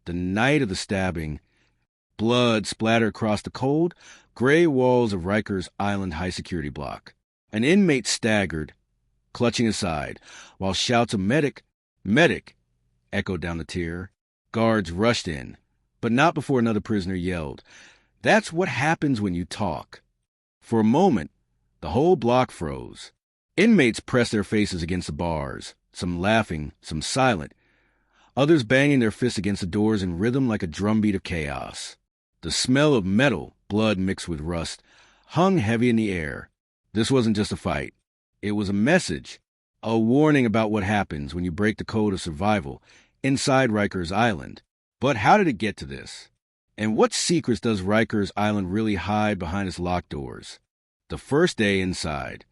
The night of the stabbing, blood splattered across the cold, gray walls of Rikers Island high-security block. An inmate staggered, clutching his side, while shouts of "Medic! Medic!" echoed down the tier. Guards rushed in, but not before another prisoner yelled, "That's what happens when you talk." For a moment, the whole block froze. Inmates pressed their faces against the bars, some laughing, some silent, others banging their fists against the doors in rhythm like a drumbeat of chaos. The smell of metal, blood mixed with rust, hung heavy in the air. This wasn't just a fight. It was a message, a warning about what happens when you break the code of survival inside Rikers Island. But how did it get to this? And what secrets does Rikers Island really hide behind its locked doors? The first day inside.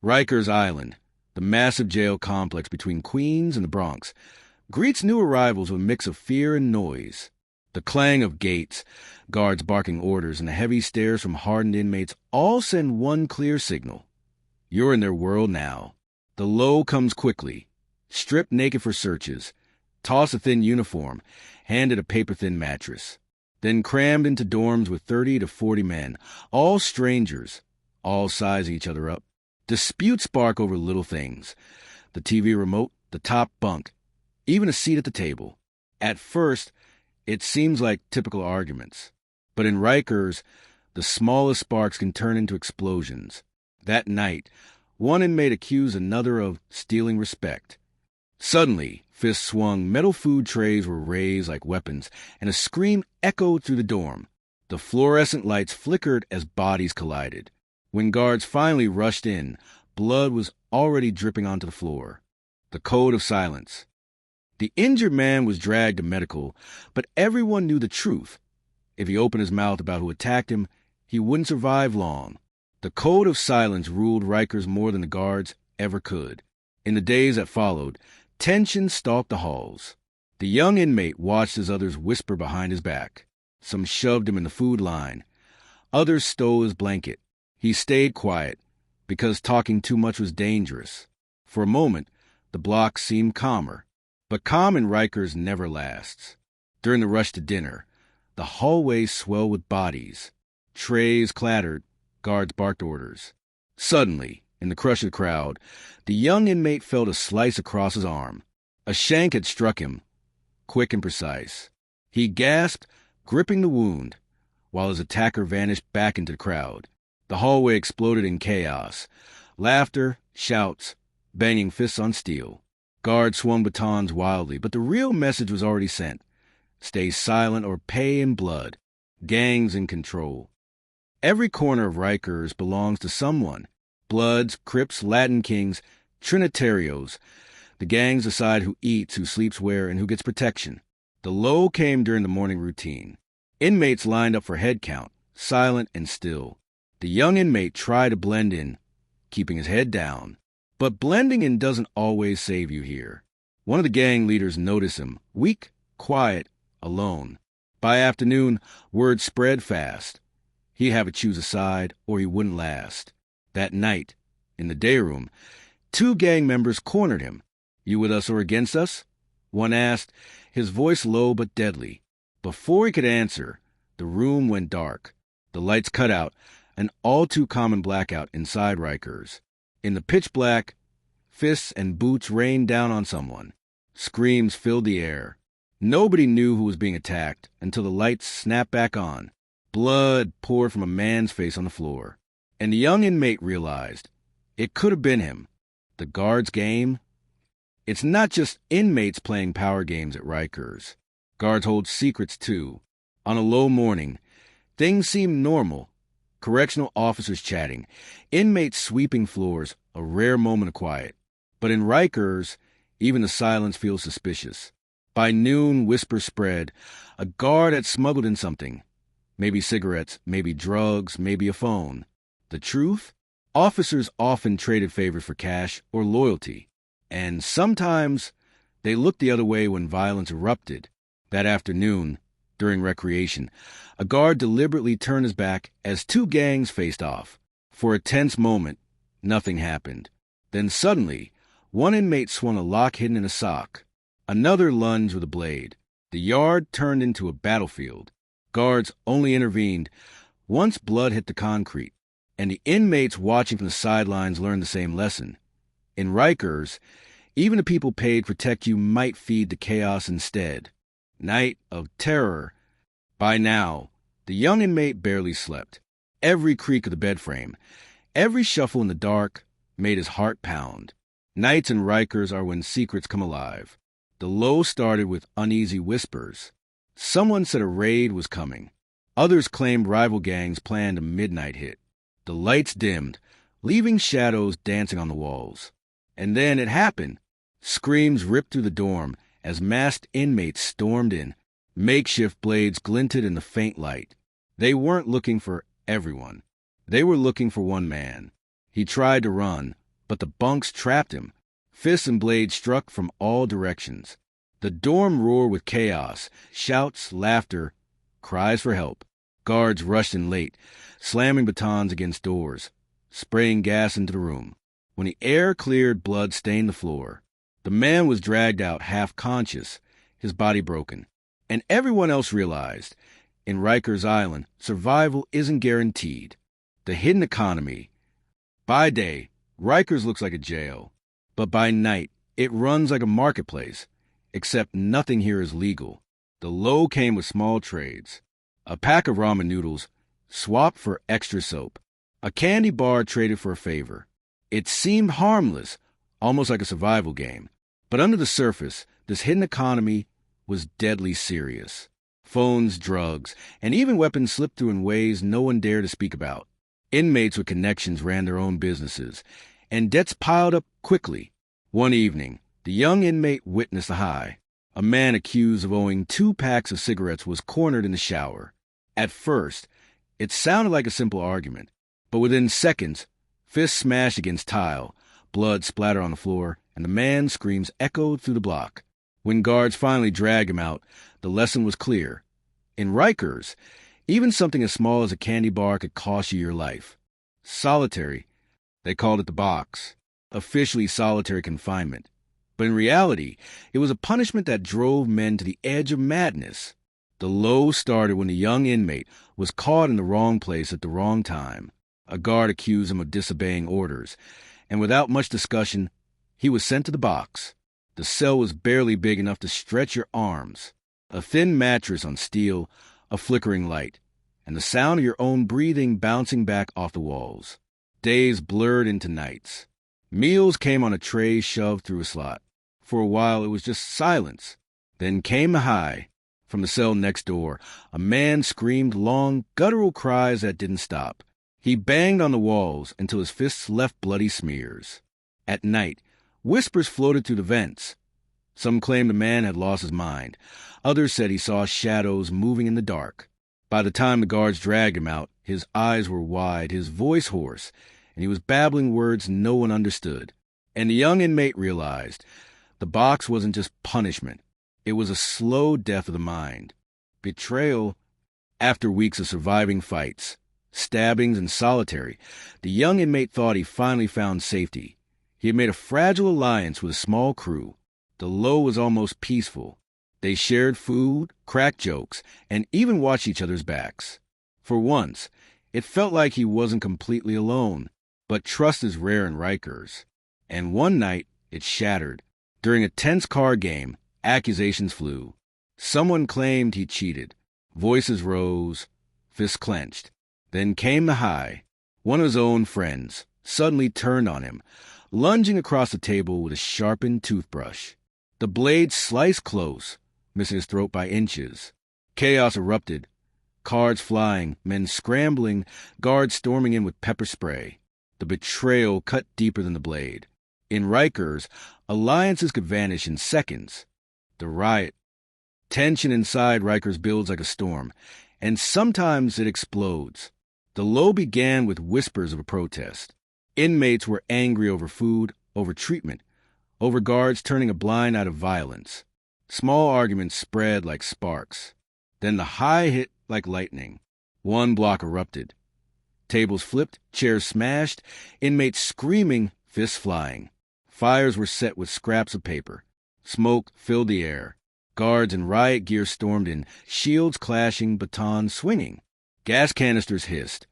Rikers Island, the massive jail complex between Queens and the Bronx, greets new arrivals with a mix of fear and noise. The clang of gates, guards barking orders, and the heavy stares from hardened inmates all send one clear signal. You're in their world now. The low comes quickly. Stripped naked for searches, tossed a thin uniform, handed a paper-thin mattress. Then crammed into dorms with 30 to 40 men, all strangers, all sizing each other up. Disputes spark over little things. The TV remote, the top bunk, even a seat at the table. At first, it seems like typical arguments. But in Rikers, the smallest sparks can turn into explosions. That night, one inmate accused another of stealing respect. Suddenly, fists swung, metal food trays were raised like weapons, and a scream echoed through the dorm. The fluorescent lights flickered as bodies collided. When guards finally rushed in, blood was already dripping onto the floor. The code of silence. The injured man was dragged to medical, but everyone knew the truth. If he opened his mouth about who attacked him, he wouldn't survive long. The code of silence ruled Rikers more than the guards ever could. In the days that followed, tension stalked the halls. The young inmate watched as others whispered behind his back. Some shoved him in the food line. Others stole his blanket. He stayed quiet, because talking too much was dangerous. For a moment, the block seemed calmer. But calm in Rikers never lasts. During the rush to dinner, the hallways swelled with bodies. Trays clattered, guards barked orders. Suddenly, in the crush of the crowd, the young inmate felt a slice across his arm. A shank had struck him, quick and precise. He gasped, gripping the wound, while his attacker vanished back into the crowd. The hallway exploded in chaos. Laughter, shouts, banging fists on steel. Guards swung batons wildly, but the real message was already sent. Stay silent or pay in blood. Gangs in control. Every corner of Rikers belongs to someone. Bloods, Crips, Latin Kings, Trinitarios. The gangs decide who eats, who sleeps where, and who gets protection. The low came during the morning routine. Inmates lined up for head count, silent and still. The young inmate tried to blend in, keeping his head down. But blending in doesn't always save you here. One of the gang leaders noticed him, weak, quiet, alone. By afternoon, word spread fast. He'd have to choose a side, or he wouldn't last. That night, in the day room, 2 gang members cornered him. "You with us or against us?" one asked, his voice low but deadly. Before he could answer, the room went dark. The lights cut out, an all-too-common blackout inside Rikers. In the pitch black, fists and boots rained down on someone. Screams filled the air. Nobody knew who was being attacked until the lights snapped back on. Blood poured from a man's face on the floor. And the young inmate realized it could have been him. The guard's game? It's not just inmates playing power games at Rikers. Guards hold secrets, too. On a low morning, things seem normal. Correctional officers chatting, inmates sweeping floors, a rare moment of quiet. But in Rikers, even the silence feels suspicious. By noon, whispers spread. A guard had smuggled in something. Maybe cigarettes, maybe drugs, maybe a phone. The truth? Officers often traded favors for cash or loyalty. And sometimes they looked the other way when violence erupted. That afternoon, during recreation, a guard deliberately turned his back as 2 gangs faced off. For a tense moment, nothing happened. Then suddenly, one inmate swung a lock hidden in a sock. Another lunged with a blade. The yard turned into a battlefield. Guards only intervened once blood hit the concrete, and the inmates watching from the sidelines learned the same lesson. In Rikers, even the people paid to protect you might feed the chaos instead. Night of terror. By now, the young inmate barely slept. Every creak of the bed frame, every shuffle in the dark made his heart pound. Nights in Rikers are when secrets come alive. The low started with uneasy whispers. Someone said a raid was coming. Others claimed rival gangs planned a midnight hit. The lights dimmed, leaving shadows dancing on the walls. And then it happened. Screams ripped through the dorm as masked inmates stormed in. Makeshift blades glinted in the faint light. They weren't looking for everyone. They were looking for one man. He tried to run, but the bunks trapped him. Fists and blades struck from all directions. The dorm roared with chaos, shouts, laughter, cries for help. Guards rushed in late, slamming batons against doors, spraying gas into the room. When the air cleared, blood stained the floor. The man was dragged out half-conscious, his body broken. And everyone else realized, in Rikers Island, survival isn't guaranteed. The hidden economy. By day, Rikers looks like a jail. But by night, it runs like a marketplace, except nothing here is legal. The low came with small trades. A pack of ramen noodles swapped for extra soap. A candy bar traded for a favor. It seemed harmless, almost like a survival game. But under the surface, this hidden economy was deadly serious. Phones, drugs, and even weapons slipped through in ways no one dared to speak about. Inmates with connections ran their own businesses, and debts piled up quickly. One evening, the young inmate witnessed a high. A man accused of owing 2 packs of cigarettes was cornered in the shower. At first, it sounded like a simple argument, but within seconds, fists smashed against tile, blood splattered on the floor, and the man's screams echoed through the block. When guards finally dragged him out, the lesson was clear. In Rikers, even something as small as a candy bar could cost you your life. Solitary. They called it the box, officially solitary confinement. But in reality, it was a punishment that drove men to the edge of madness. The low started when the young inmate was caught in the wrong place at the wrong time. A guard accused him of disobeying orders, and without much discussion, he was sent to the box. The cell was barely big enough to stretch your arms. A thin mattress on steel, a flickering light, and the sound of your own breathing bouncing back off the walls. Days blurred into nights. Meals came on a tray shoved through a slot. For a while, it was just silence. Then came the high. From the cell next door, a man screamed long, guttural cries that didn't stop. He banged on the walls until his fists left bloody smears. At night, whispers floated through the vents. Some claimed the man had lost his mind. Others said he saw shadows moving in the dark. By the time the guards dragged him out, his eyes were wide, his voice hoarse, and he was babbling words no one understood. And the young inmate realized the box wasn't just punishment. It was a slow death of the mind. Betrayal. After weeks of surviving fights, stabbings, and solitary, the young inmate thought he finally found safety. He had made a fragile alliance with a small crew. The low was almost peaceful. They shared food, cracked jokes, and even watched each other's backs. For once, it felt like he wasn't completely alone. But trust is rare in Rikers. And one night, it shattered. During a tense card game, accusations flew. Someone claimed he cheated. Voices rose, fists clenched. Then came the high. One of his own friends suddenly turned on him, lunging across the table with a sharpened toothbrush. The blade sliced close, missing his throat by inches. Chaos erupted. Cards flying, men scrambling, guards storming in with pepper spray. The betrayal cut deeper than the blade. In Rikers, alliances could vanish in seconds. The riot. Tension inside Rikers builds like a storm, and sometimes it explodes. The low began with whispers of a protest. Inmates were angry over food, over treatment, over guards turning a blind eye to violence. Small arguments spread like sparks. Then the high hit like lightning. One block erupted. Tables flipped, chairs smashed, inmates screaming, fists flying. Fires were set with scraps of paper. Smoke filled the air. Guards in riot gear stormed in, shields clashing, batons swinging. Gas canisters hissed,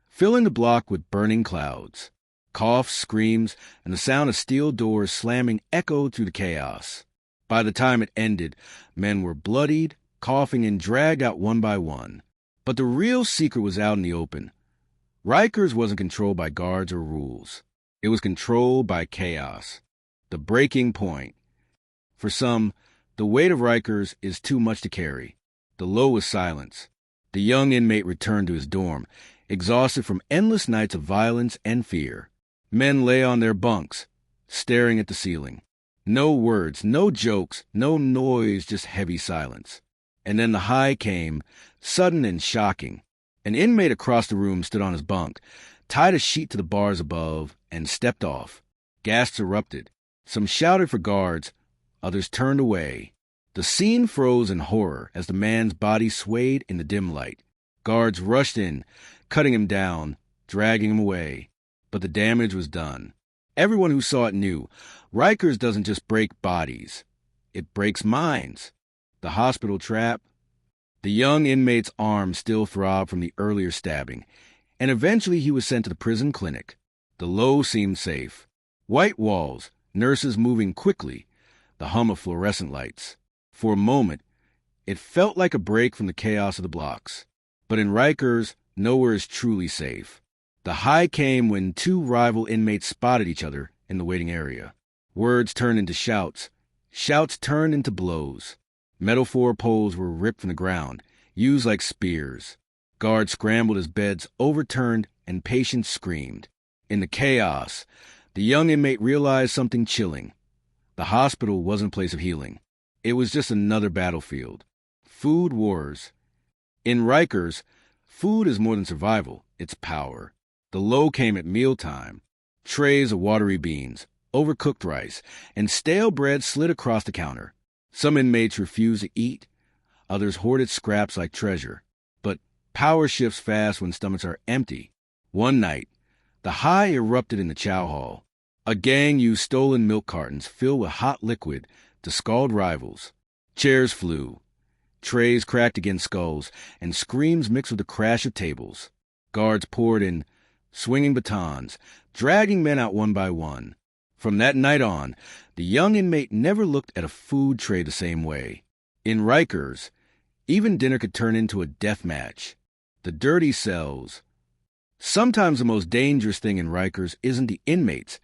filling the block with burning clouds. Coughs, screams, and the sound of steel doors slamming echoed through the chaos. By the time it ended, men were bloodied, coughing, and dragged out one by one. But the real secret was out in the open. Rikers wasn't controlled by guards or rules. It was controlled by chaos. The breaking point. For some, the weight of Rikers is too much to carry. The low was silence. The young inmate returned to his dorm, exhausted from endless nights of violence and fear. Men lay on their bunks, staring at the ceiling. No words, no jokes, no noise, just heavy silence. And then the high came, sudden and shocking. An inmate across the room stood on his bunk, tied a sheet to the bars above, and stepped off. Gasps erupted. Some shouted for guards, others turned away. The scene froze in horror as the man's body swayed in the dim light. Guards rushed in, cutting him down, dragging him away. But the damage was done. Everyone who saw it knew, Rikers doesn't just break bodies. It breaks minds. The hospital trap. The young inmate's arm still throbbed from the earlier stabbing, and eventually he was sent to the prison clinic. The low seemed safe. White walls, nurses moving quickly, the hum of fluorescent lights. For a moment, it felt like a break from the chaos of the blocks. But in Rikers, nowhere is truly safe. The high came when two rival inmates spotted each other in the waiting area. Words turned into shouts. Shouts turned into blows. Metal 4-poles were ripped from the ground, used like spears. Guards scrambled as beds overturned and patients screamed. In the chaos, the young inmate realized something chilling. The hospital wasn't a place of healing. It was just another battlefield. Food wars. In Rikers, food is more than survival, it's power. The low came at mealtime. Trays of watery beans, overcooked rice, and stale bread slid across the counter. Some inmates refused to eat. Others hoarded scraps like treasure. But power shifts fast when stomachs are empty. One night, the high erupted in the chow hall. A gang used stolen milk cartons filled with hot liquid to scald rivals. Chairs flew. Trays cracked against skulls, and screams mixed with the crash of tables. Guards poured in, swinging batons, dragging men out one by one. From that night on, the young inmate never looked at a food tray the same way. In Rikers, even dinner could turn into a death match. The dirty cells. Sometimes the most dangerous thing in Rikers isn't the inmates,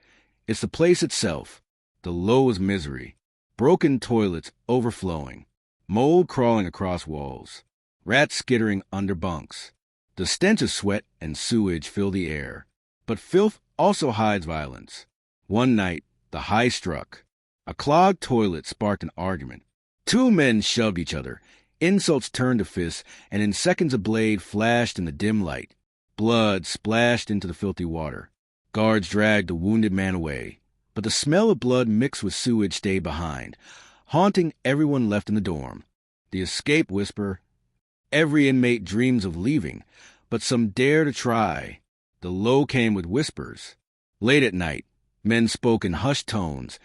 it's the place itself. The low is misery. Broken toilets overflowing. Mold crawling across walls. Rats skittering under bunks. The stench of sweat and sewage fill the air. But filth also hides violence. One night, the high struck. A clogged toilet sparked an argument. Two men shoved each other. Insults turned to fists, and in seconds a blade flashed in the dim light. Blood splashed into the filthy water. Guards dragged the wounded man away. But the smell of blood mixed with sewage stayed behind, haunting everyone left in the dorm. The escape whisper. Every inmate dreams of leaving, but some dare to try. The low came with whispers. Late at night, men spoke in hushed tones,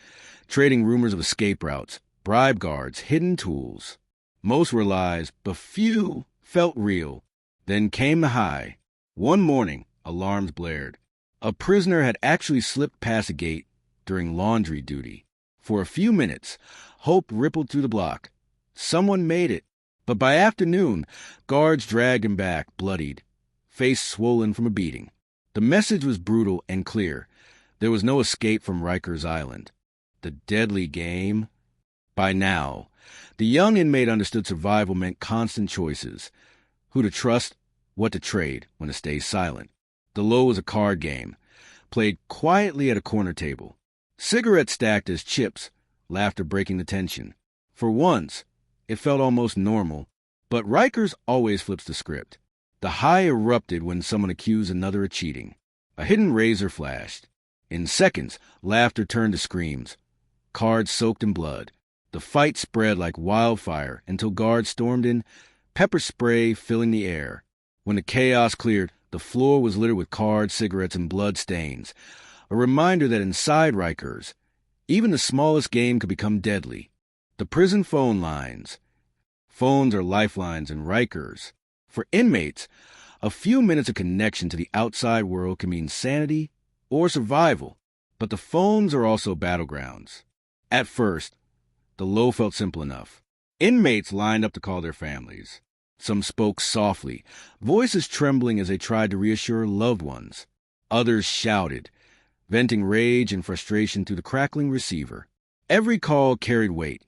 trading rumors of escape routes, bribe guards, hidden tools. Most were lies, but few felt real. Then came the high. One morning, alarms blared. A prisoner had actually slipped past a gate during laundry duty. For a few minutes, hope rippled through the block. Someone made it. But by afternoon, guards dragged him back, bloodied, face swollen from a beating. The message was brutal and clear. There was no escape from Rikers Island. The deadly game. By now, the young inmate understood survival meant constant choices. Who to trust, what to trade, when to stay silent. The low was a card game, played quietly at a corner table. Cigarettes stacked as chips, laughter breaking the tension. For once, it felt almost normal, but Rikers always flips the script. The high erupted when someone accused another of cheating. A hidden razor flashed. In seconds, laughter turned to screams. Cards soaked in blood. The fight spread like wildfire until guards stormed in, pepper spray filling the air. When the chaos cleared, the floor was littered with cards, cigarettes, and blood stains. A reminder that inside Rikers, even the smallest game could become deadly. The prison phone lines. Phones are lifelines in Rikers. For inmates, a few minutes of connection to the outside world can mean sanity or survival, but the phones are also battlegrounds. At first, the low felt simple enough. Inmates lined up to call their families. Some spoke softly, voices trembling as they tried to reassure loved ones. Others shouted, venting rage and frustration through the crackling receiver. Every call carried weight.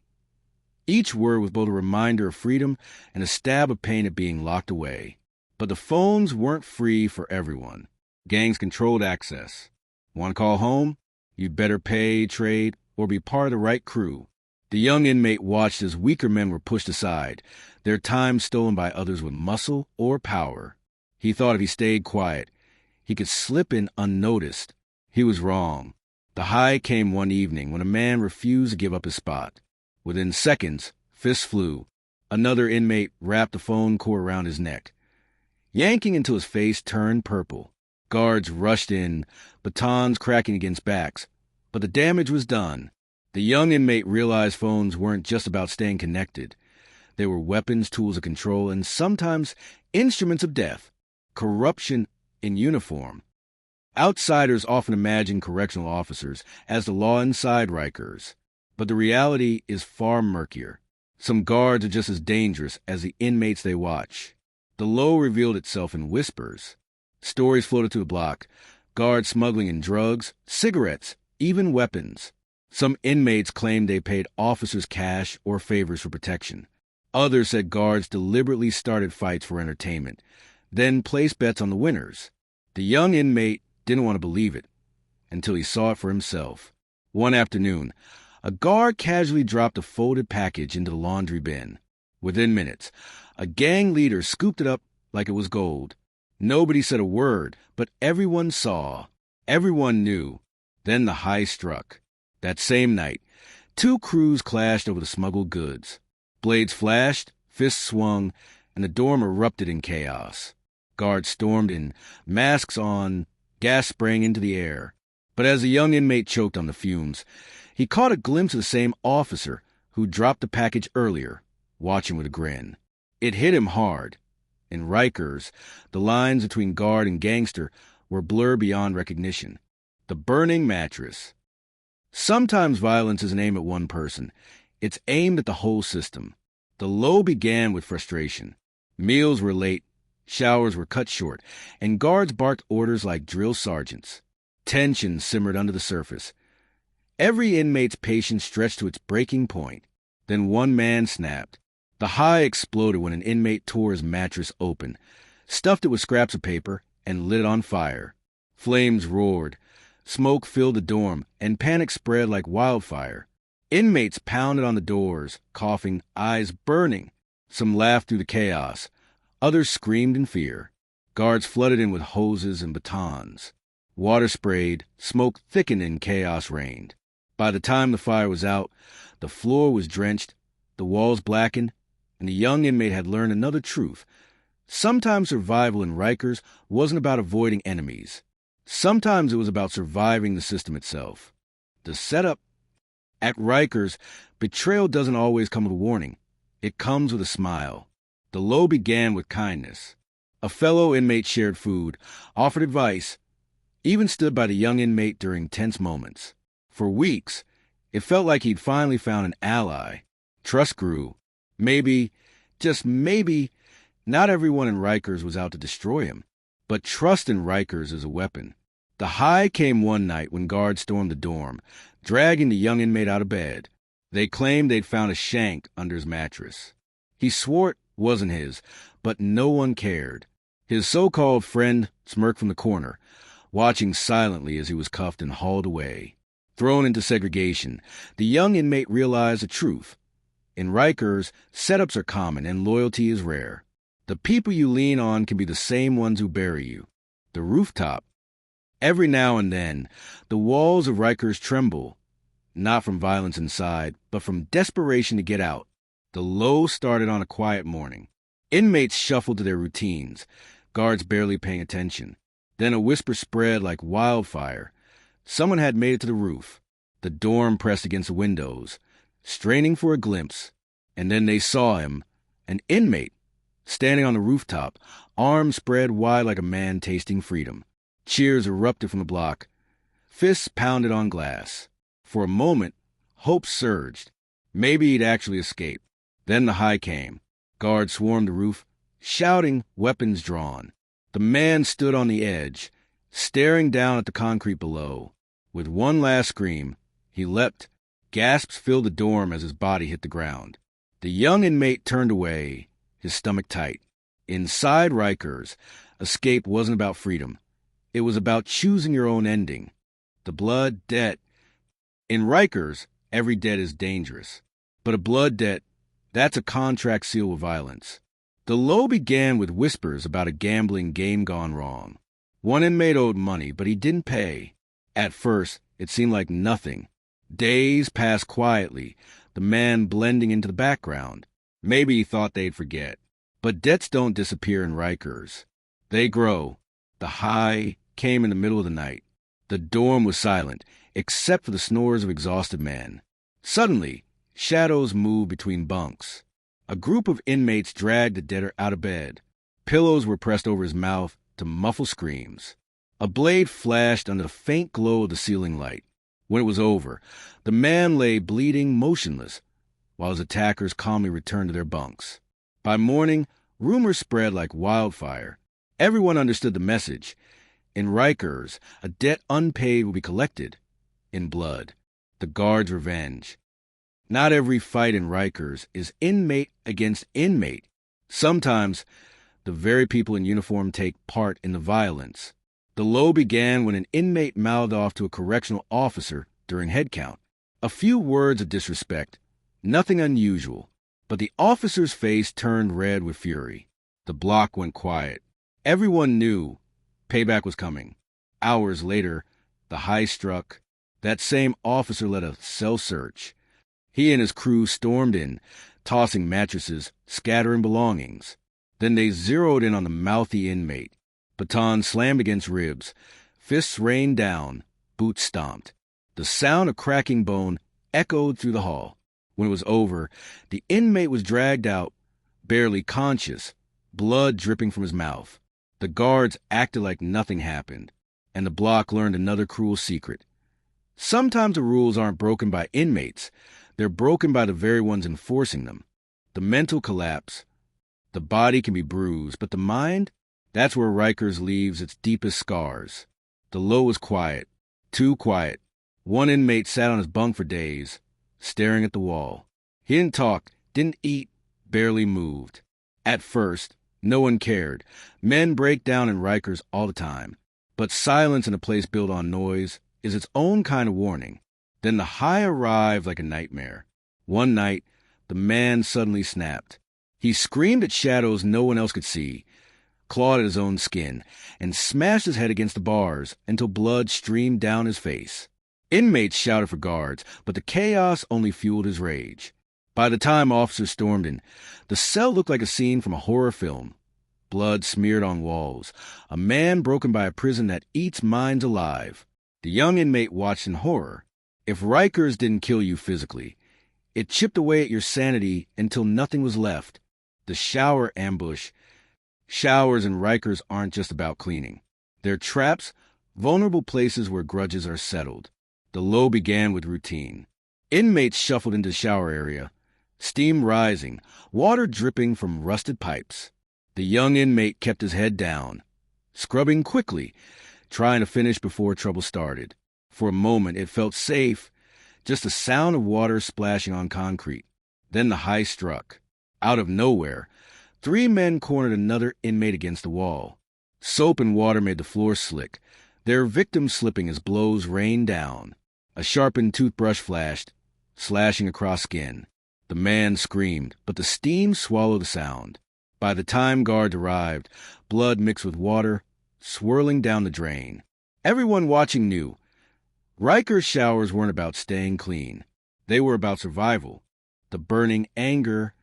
Each word was both a reminder of freedom and a stab of pain at being locked away. But the phones weren't free for everyone. Gangs controlled access. Want to call home? You'd better pay, trade, or be part of the right crew. The young inmate watched as weaker men were pushed aside, their time stolen by others with muscle or power. He thought if he stayed quiet, he could slip in unnoticed. He was wrong. The high came one evening when a man refused to give up his spot. Within seconds, fists flew. Another inmate wrapped the phone cord around his neck, yanking until his face turned purple. Guards rushed in, batons cracking against backs, but the damage was done. The young inmate realized phones weren't just about staying connected. They were weapons, tools of control, and sometimes instruments of death. Corruption in uniform. Outsiders often imagine correctional officers as the law inside Rikers, but the reality is far murkier. Some guards are just as dangerous as the inmates they watch. The low revealed itself in whispers. Stories floated through the block, guards smuggling in drugs, cigarettes, even weapons. Some inmates claimed they paid officers cash or favors for protection. Others said guards deliberately started fights for entertainment, then placed bets on the winners. The young inmate didn't want to believe it until he saw it for himself. One afternoon, a guard casually dropped a folded package into the laundry bin. Within minutes, a gang leader scooped it up like it was gold. Nobody said a word, but everyone saw. Everyone knew. Then the high struck. That same night, two crews clashed over the smuggled goods. Blades flashed, fists swung, and the dorm erupted in chaos. Guards stormed in, masks on, gas spraying into the air. But as the young inmate choked on the fumes, he caught a glimpse of the same officer who dropped the package earlier, watching with a grin. It hit him hard. In Rikers, the lines between guard and gangster were blurred beyond recognition. The Burning Mattress. Sometimes violence isn't aimed at one person. It's aimed at the whole system. The low began with frustration. Meals were late, showers were cut short, and guards barked orders like drill sergeants. Tension simmered under the surface. Every inmate's patience stretched to its breaking point. Then one man snapped. The high exploded when an inmate tore his mattress open, stuffed it with scraps of paper, and lit it on fire. Flames roared. Smoke filled the dorm, and panic spread like wildfire. Inmates pounded on the doors, coughing, eyes burning. Some laughed through the chaos. Others screamed in fear. Guards flooded in with hoses and batons. Water sprayed, smoke thickened, and chaos reigned. By the time the fire was out, the floor was drenched, the walls blackened, and the young inmate had learned another truth. Sometimes survival in Rikers wasn't about avoiding enemies. Sometimes it was about surviving the system itself. The setup. At Rikers, betrayal doesn't always come with a warning. It comes with a smile. The low began with kindness. A fellow inmate shared food, offered advice, even stood by the young inmate during tense moments. For weeks, it felt like he'd finally found an ally. Trust grew. Maybe, just maybe, not everyone in Rikers was out to destroy him. But trust in Rikers is a weapon. The high came one night when guards stormed the dorm, dragging the young inmate out of bed. They claimed they'd found a shank under his mattress. He swore it wasn't his, but no one cared. His so-called friend smirked from the corner, watching silently as he was cuffed and hauled away. Thrown into segregation, the young inmate realized the truth. In Rikers, setups are common and loyalty is rare. The people you lean on can be the same ones who bury you. The Rooftop. Every now and then, the walls of Rikers tremble, not from violence inside, but from desperation to get out. The low started on a quiet morning. Inmates shuffled to their routines, guards barely paying attention. Then a whisper spread like wildfire. Someone had made it to the roof. The dorm pressed against the windows. straining for a glimpse, and then they saw him, an inmate, standing on the rooftop, arms spread wide like a man tasting freedom. Cheers erupted from the block. Fists pounded on glass. For a moment, hope surged. Maybe he'd actually escape. Then the high came. Guards swarmed the roof, shouting, weapons drawn. The man stood on the edge, staring down at the concrete below. With one last scream, he leapt. Gasps filled the dorm as his body hit the ground. The young inmate turned away, his stomach tight. Inside Rikers, escape wasn't about freedom. It was about choosing your own ending. The blood debt. In Rikers, every debt is dangerous. But a blood debt, that's a contract sealed with violence. The low began with whispers about a gambling game gone wrong. One inmate owed money, but he didn't pay. At first, it seemed like nothing. Days passed quietly, the man blending into the background. Maybe he thought they'd forget. But debts don't disappear in Rikers. They grow. The high came in the middle of the night. The dorm was silent, except for the snores of exhausted men. Suddenly, shadows moved between bunks. A group of inmates dragged the debtor out of bed. Pillows were pressed over his mouth to muffle screams. A blade flashed under the faint glow of the ceiling light. When it was over, the man lay bleeding, motionless, while his attackers calmly returned to their bunks. By morning, rumors spread like wildfire. Everyone understood the message. In Rikers, a debt unpaid will be collected in blood. The guards' revenge. Not every fight in Rikers is inmate against inmate. Sometimes, the very people in uniform take part in the violence. The low began when an inmate mouthed off to a correctional officer during head count. A few words of disrespect, nothing unusual, but the officer's face turned red with fury. The block went quiet. Everyone knew payback was coming. Hours later, the high struck. That same officer led a cell search. He and his crew stormed in, tossing mattresses, scattering belongings. Then they zeroed in on the mouthy inmate. Batons slammed against ribs. Fists rained down. Boots stomped. The sound of cracking bone echoed through the hall. When it was over, the inmate was dragged out, barely conscious, blood dripping from his mouth. The guards acted like nothing happened, and the block learned another cruel secret. Sometimes the rules aren't broken by inmates. They're broken by the very ones enforcing them. The mental collapse. The body can be bruised, but the mind? That's where Rikers leaves its deepest scars. The low was quiet. Too quiet. One inmate sat on his bunk for days, staring at the wall. He didn't talk, didn't eat, barely moved. At first, no one cared. Men break down in Rikers all the time. But silence in a place built on noise is its own kind of warning. Then the high arrived like a nightmare. One night, the man suddenly snapped. He screamed at shadows no one else could see, clawed at his own skin, and smashed his head against the bars until blood streamed down his face. Inmates shouted for guards, but the chaos only fueled his rage. By the time officers stormed in, the cell looked like a scene from a horror film. Blood smeared on walls, a man broken by a prison that eats minds alive. The young inmate watched in horror. If Rikers didn't kill you physically, it chipped away at your sanity until nothing was left. The shower ambush. Showers in Rikers aren't just about cleaning. They're traps, vulnerable places where grudges are settled. The low began with routine. Inmates shuffled into the shower area, steam rising, water dripping from rusted pipes. The young inmate kept his head down, scrubbing quickly, trying to finish before trouble started. For a moment, it felt safe, just the sound of water splashing on concrete. Then the high struck. Out of nowhere, 3 men cornered another inmate against the wall. Soap and water made the floor slick, their victim slipping as blows rained down. A sharpened toothbrush flashed, slashing across skin. The man screamed, but the steam swallowed the sound. By the time guards arrived, blood mixed with water, swirling down the drain. Everyone watching knew. Rikers showers weren't about staying clean. They were about survival. The burning anger.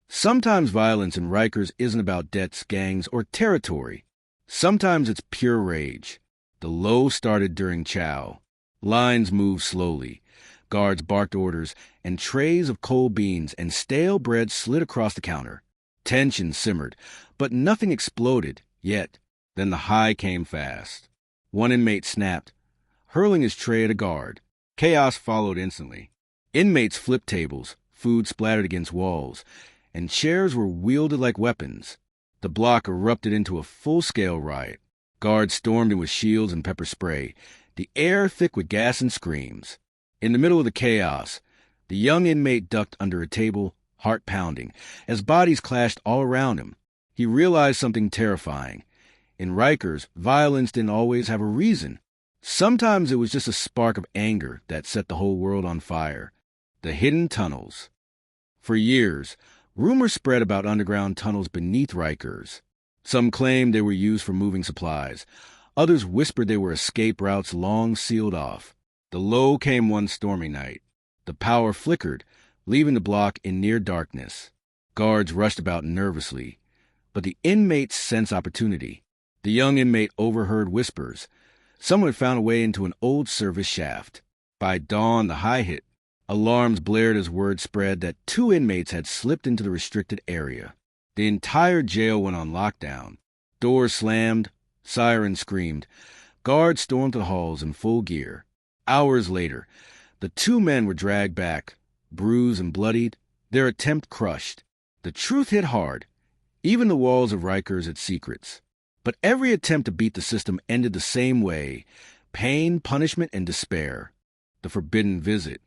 Sometimes violence in Rikers isn't about debts, gangs, or territory. Sometimes it's pure rage. The low started during chow. Lines moved slowly. Guards barked orders, and trays of cold beans and stale bread slid across the counter. Tension simmered, but nothing exploded yet. Then the high came fast. One inmate snapped, hurling his tray at a guard. Chaos followed instantly. Inmates flipped tables, food splattered against walls, and chairs were wielded like weapons. The block erupted into a full-scale riot. Guards stormed in with shields and pepper spray, the air thick with gas and screams. In the middle of the chaos, the young inmate ducked under a table, heart pounding, as bodies clashed all around him. He realized something terrifying. In Rikers, violence didn't always have a reason. Sometimes it was just a spark of anger that set the whole world on fire. The hidden tunnels. For years, rumors spread about underground tunnels beneath Rikers. Some claimed they were used for moving supplies. Others whispered they were escape routes long sealed off. The low came one stormy night. The power flickered, leaving the block in near darkness. Guards rushed about nervously, but the inmates sensed opportunity. The young inmate overheard whispers. Someone had found a way into an old service shaft. By dawn, the high hit. Alarms blared as word spread that 2 inmates had slipped into the restricted area. The entire jail went on lockdown. Doors slammed, sirens screamed. Guards stormed the halls in full gear. Hours later, the 2 men were dragged back, bruised and bloodied, their attempt crushed. The truth hit hard. Even the walls of Rikers had secrets. But every attempt to beat the system ended the same way: pain, punishment, and despair. The forbidden visit.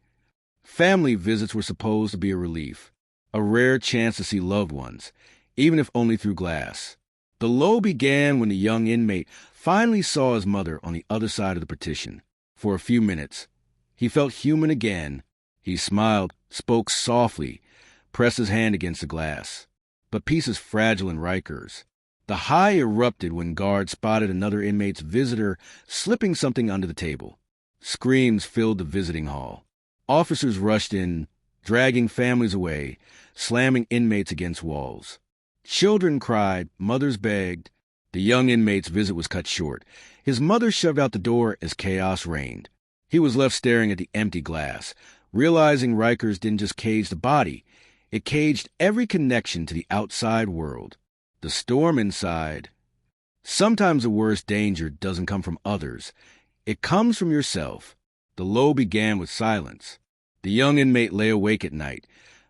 Family visits were supposed to be a relief, a rare chance to see loved ones, even if only through glass. The low began when the young inmate finally saw his mother on the other side of the partition. For a few minutes, he felt human again. He smiled, spoke softly, pressed his hand against the glass. But peace is fragile in Rikers. The high erupted when guards spotted another inmate's visitor slipping something under the table. Screams filled the visiting hall. Officers rushed in, dragging families away, slamming inmates against walls. Children cried, mothers begged. The young inmate's visit was cut short. His mother shoved out the door as chaos reigned. He was left staring at the empty glass, realizing Rikers didn't just cage the body, it caged every connection to the outside world. The storm inside. Sometimes the worst danger doesn't come from others. It comes from yourself. The low began with silence. The young inmate lay awake at night,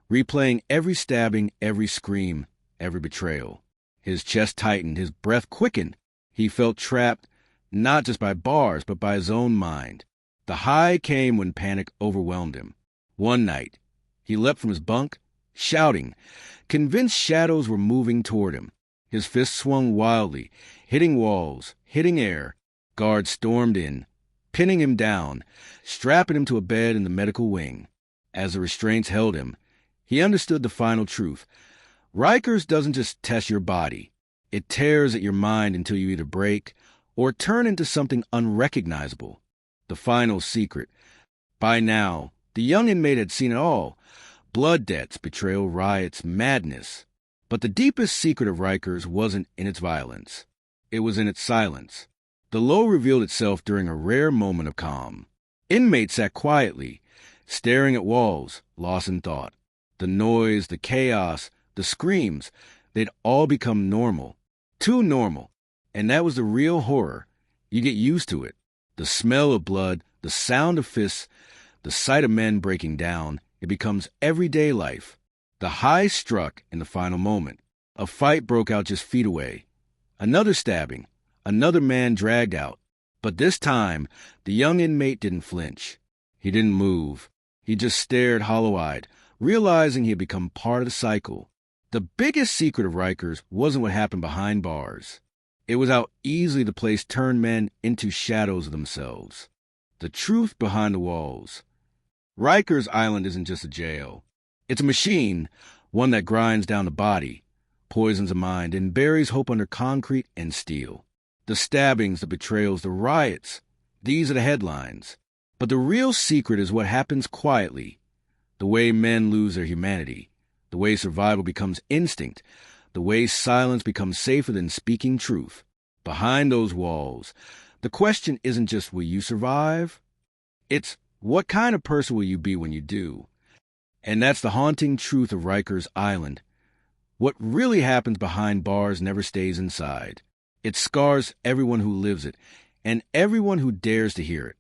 replaying every stabbing, every scream, every betrayal. His chest tightened, his breath quickened. He felt trapped, not just by bars, but by his own mind. The high came when panic overwhelmed him. One night, he leapt from his bunk, shouting, convinced shadows were moving toward him. His fists swung wildly, hitting walls, hitting air. Guards stormed in, pinning him down, strapping him to a bed in the medical wing. As the restraints held him, he understood the final truth. Rikers doesn't just test your body. It tears at your mind until you either break or turn into something unrecognizable. The final secret. By now, the young inmate had seen it all. Blood debts, betrayal, riots, madness. But the deepest secret of Rikers wasn't in its violence. It was in its silence. The low revealed itself during a rare moment of calm. Inmates sat quietly, staring at walls, lost in thought. The noise, the chaos, the screams, they'd all become normal. Too normal. And that was the real horror. You get used to it. The smell of blood, the sound of fists, the sight of men breaking down, it becomes everyday life. The high struck in the final moment. A fight broke out just feet away. Another stabbing. Another man dragged out. But this time, the young inmate didn't flinch. He didn't move. He just stared hollow-eyed, realizing he had become part of the cycle. The biggest secret of Rikers wasn't what happened behind bars. It was how easily the place turned men into shadows of themselves. The truth behind the walls. Rikers Island isn't just a jail. It's a machine, one that grinds down the body, poisons the mind, and buries hope under concrete and steel. The stabbings, the betrayals, the riots, these are the headlines. But the real secret is what happens quietly. The way men lose their humanity. The way survival becomes instinct. The way silence becomes safer than speaking truth. Behind those walls, the question isn't just will you survive? It's What kind of person will you be when you do? And that's the haunting truth of Rikers Island. What really happens behind bars never stays inside. It scars everyone who lives it, and everyone who dares to hear it.